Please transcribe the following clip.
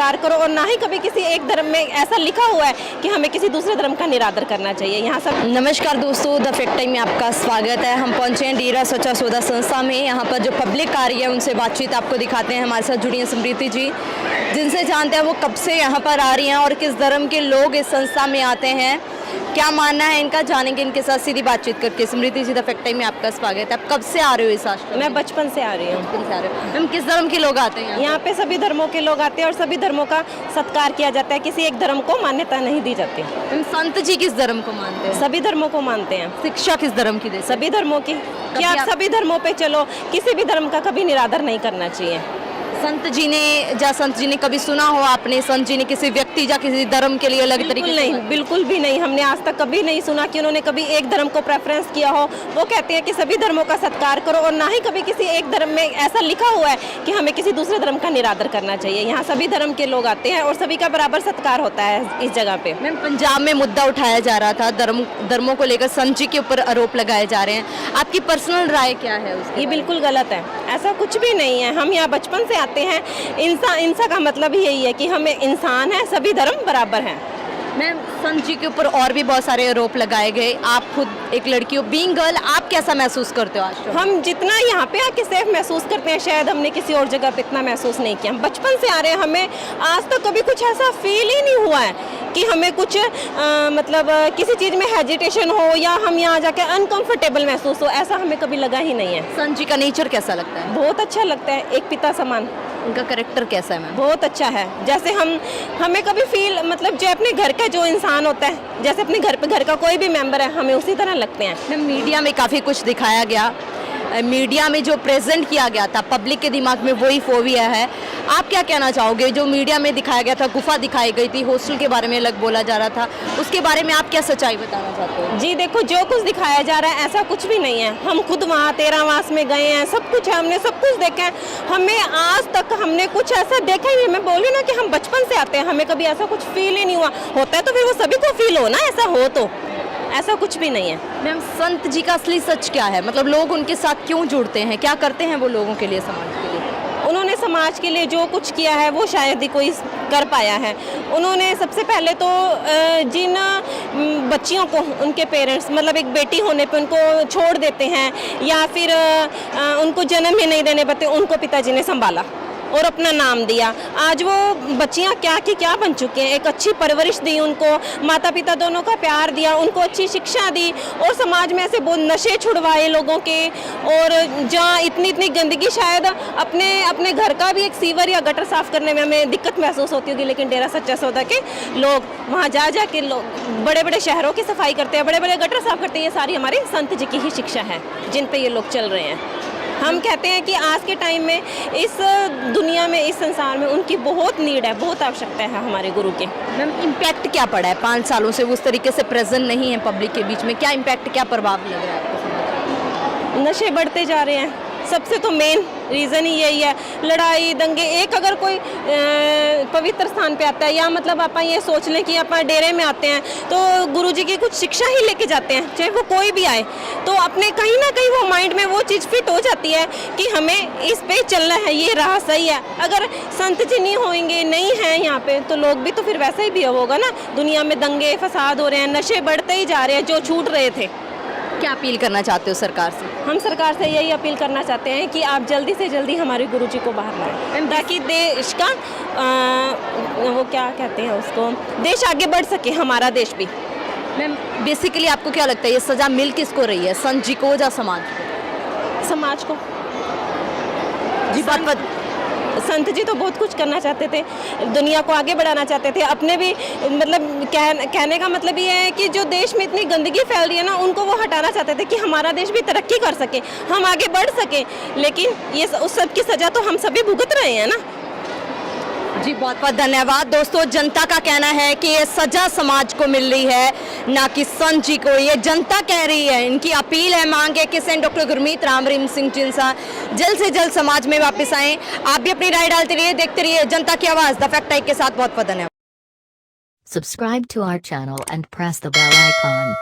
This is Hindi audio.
सत्कार करो और ना ही कभी किसी एक धर्म में ऐसा लिखा हुआ है कि हमें किसी दूसरे धर्म का निरादर करना चाहिए। यहाँ सब नमस्कार दोस्तों, द फैक्ट टाइम में आपका स्वागत है। हम पहुंचे हैं डेरा सच्चा सौदा संस्था में। यहाँ पर जो पब्लिक आ रही है उनसे बातचीत आपको दिखाते हैं। हमारे साथ जुड़ी हैं समृति जी, जिनसे जानते हैं वो कब से यहाँ पर आ रही हैं और किस धर्म के लोग इस संस्था में आते हैं, क्या मानना है इनका, जानेंगे इनके साथ सीधी बातचीत करके। समृति जी, द फैक्ट टाइम में आपका स्वागत है। आप कब से आ रहे हो इस आश्रम? मैं बचपन से आ रही हूँ। बचपन से आ रहे हो। मैम, किस धर्म के लोग आते हैं यहाँ पे? सभी धर्मों के लोग आते हैं और सभी धर्मों का सत्कार किया जाता है, किसी एक धर्म को मान्यता नहीं दी जाती। मैम, संत जी किस धर्म को मानते हैं? सभी धर्मों को मानते हैं। शिक्षा किस धर्म की देते हैं? सभी धर्मों की। क्या आप सभी धर्मों पे चलो, किसी भी धर्म का कभी निरादर नहीं करना चाहिए। संत जी ने कभी सुना हो आपने, संत जी ने किसी व्यक्ति या किसी धर्म के लिए अलग तरीके से? नहीं, बिल्कुल भी नहीं। हमने आज तक कभी नहीं सुना कि उन्होंने कभी एक धर्म को प्रेफरेंस किया हो। वो कहते हैं कि सभी धर्मों का सत्कार करो और ना ही कभी किसी एक धर्म में ऐसा लिखा हुआ है कि हमें किसी दूसरे धर्म का निरादर करना चाहिए। यहाँ सभी धर्म के लोग आते हैं और सभी का बराबर सत्कार होता है इस जगह पे। मैम, पंजाब में मुद्दा उठाया जा रहा था, धर्मों को लेकर संत जी के ऊपर आरोप लगाए जा रहे हैं। आपकी पर्सनल राय क्या है उसके? ये बिल्कुल गलत है, ऐसा कुछ भी नहीं है। हम यहाँ बचपन से आते हैं। इंसान का मतलब ही यही है कि हमें इंसान है, सभी धर्म बराबर हैं। मैम, संत जी के ऊपर और भी बहुत सारे आरोप लगाए गए। आप खुद एक लड़की हो, बीइंग गर्ल, आप कैसा महसूस करते हो आज? हम जितना यहाँ पे आके सेफ महसूस करते हैं, शायद हमने किसी और जगह पे इतना महसूस नहीं किया। हम बचपन से आ रहे हैं, हमें आज तक कभी कुछ ऐसा फील ही नहीं हुआ है कि हमें कुछ मतलब किसी चीज़ में हेजिटेशन हो या हम यहाँ जाके अनकंफर्टेबल महसूस हो, ऐसा हमें कभी लगा ही नहीं है। संत जी का नेचर कैसा लगता है? बहुत अच्छा लगता है, एक पिता समान। उनका कैरेक्टर कैसा है मैम? बहुत अच्छा है। जैसे हमें कभी फील, मतलब जो अपने घर का जो इंसान होता है, जैसे अपने घर का कोई भी मेंबर है, हमें उसी तरह लगते हैं। मैम, मीडिया में काफ़ी कुछ दिखाया गया, मीडिया में जो प्रेजेंट किया गया था, पब्लिक के दिमाग में वही फोबिया है। आप क्या कहना चाहोगे? जो मीडिया में दिखाया गया था, गुफा दिखाई गई थी, हॉस्टल के बारे में अलग बोला जा रहा था, उसके बारे में आप क्या सच्चाई बताना चाहते हो? जी देखो, जो कुछ दिखाया जा रहा है ऐसा कुछ भी नहीं है। हम खुद वहाँ 13 मास में गए हैं, सब कुछ है, हमने सब कुछ देखा है। हमें आज तक हमने कुछ ऐसा देखा ही नहीं। मैं बोली ना कि हम बचपन से आते हैं, हमें कभी ऐसा कुछ फील ही नहीं हुआ। होता है तो फिर वो सभी को फील हो ना, ऐसा हो तो। ऐसा कुछ भी नहीं है। मैम, संत जी का असली सच क्या है? मतलब लोग उनके साथ क्यों जुड़ते हैं, क्या करते हैं वो लोगों के लिए, समाज के लिए? उन्होंने समाज के लिए जो कुछ किया है वो शायद ही कोई कर पाया है। उन्होंने सबसे पहले तो जिन बच्चियों को उनके पेरेंट्स, मतलब एक बेटी होने पे उनको छोड़ देते हैं या फिर उनको जन्म ही नहीं देने पाते, उनको पिताजी ने संभाला और अपना नाम दिया। आज वो बच्चियां क्या की क्या बन चुके हैं। एक अच्छी परवरिश दी उनको, माता पिता दोनों का प्यार दिया, उनको अच्छी शिक्षा दी और समाज में ऐसे बहुत नशे छुड़वाए लोगों के। और जहाँ इतनी गंदगी, शायद अपने घर का भी एक सीवर या गटर साफ करने में हमें दिक्कत महसूस होती होगी, लेकिन डेरा सच्चा सौदा के लोग वहाँ जा के लोग बड़े बड़े शहरों की सफाई करते हैं, बड़े बड़े गटर साफ करते हैं। ये सारी हमारी संत जी की ही शिक्षा है जिन पे ये लोग चल रहे हैं। हम कहते हैं कि आज के टाइम में, इस दुनिया में, इस संसार में उनकी बहुत नीड है, बहुत आवश्यकता है हमारे गुरु के। मैम, इम्पैक्ट क्या पड़ा है 5 सालों से? वो उस तरीके से प्रेजेंट नहीं है पब्लिक के बीच में, क्या इम्पैक्ट, क्या प्रभाव लग रहा है आपको? नशे बढ़ते जा रहे हैं, सबसे तो मेन रीज़न ही यही है। लड़ाई दंगे, एक अगर कोई पवित्र स्थान पे आता है, या मतलब आप ये सोच लें कि आप डेरे में आते हैं तो गुरुजी की कुछ शिक्षा ही लेके जाते हैं, चाहे वो कोई भी आए, तो अपने कहीं ना कहीं वो माइंड में वो चीज़ फिट हो जाती है कि हमें इस पे चलना है, ये राह सही है। अगर संत जी नहीं होंगे, नहीं हैं यहाँ पे, तो लोग भी तो फिर वैसा ही भी होगा ना। दुनिया में दंगे फसाद हो रहे हैं, नशे बढ़ते ही जा रहे हैं जो छूट रहे थे। क्या अपील करना चाहते हो सरकार से? हम सरकार से यही अपील करना चाहते हैं कि आप जल्दी से जल्दी हमारे गुरुजी को बाहर लाएं, ताकि देश का वो क्या कहते हैं उसको, देश आगे बढ़ सके, हमारा देश भी। मैम, बेसिकली आपको क्या लगता है ये सज़ा मिल किसको रही है, संत जी को या समाज को? समाज को जी। संत जी तो बहुत कुछ करना चाहते थे, दुनिया को आगे बढ़ाना चाहते थे। अपने भी, मतलब कहने का मतलब ये है कि जो देश में इतनी गंदगी फैल रही है ना, उनको वो हटाना चाहते थे कि हमारा देश भी तरक्की कर सके, हम आगे बढ़ सके। लेकिन ये उस सब की सज़ा तो हम सभी भुगत रहे हैं ना। जी, बहुत बहुत धन्यवाद। दोस्तों, जनता का कहना है कि ये सजा समाज को मिल रही है, ना कि संत जी को। ये जनता कह रही है, इनकी अपील है, मांग है कि सेंट डॉक्टर गुरमीत राम रहीम सिंह जिनसा जल्द से जल्द समाज में वापस आएँ। आप भी अपनी राय डालते रहिए, देखते रहिए जनता की आवाज़ द फैक्ट टाइम के साथ। बहुत बहुत धन्यवाद। Subscribe to our channel and press the bell icon.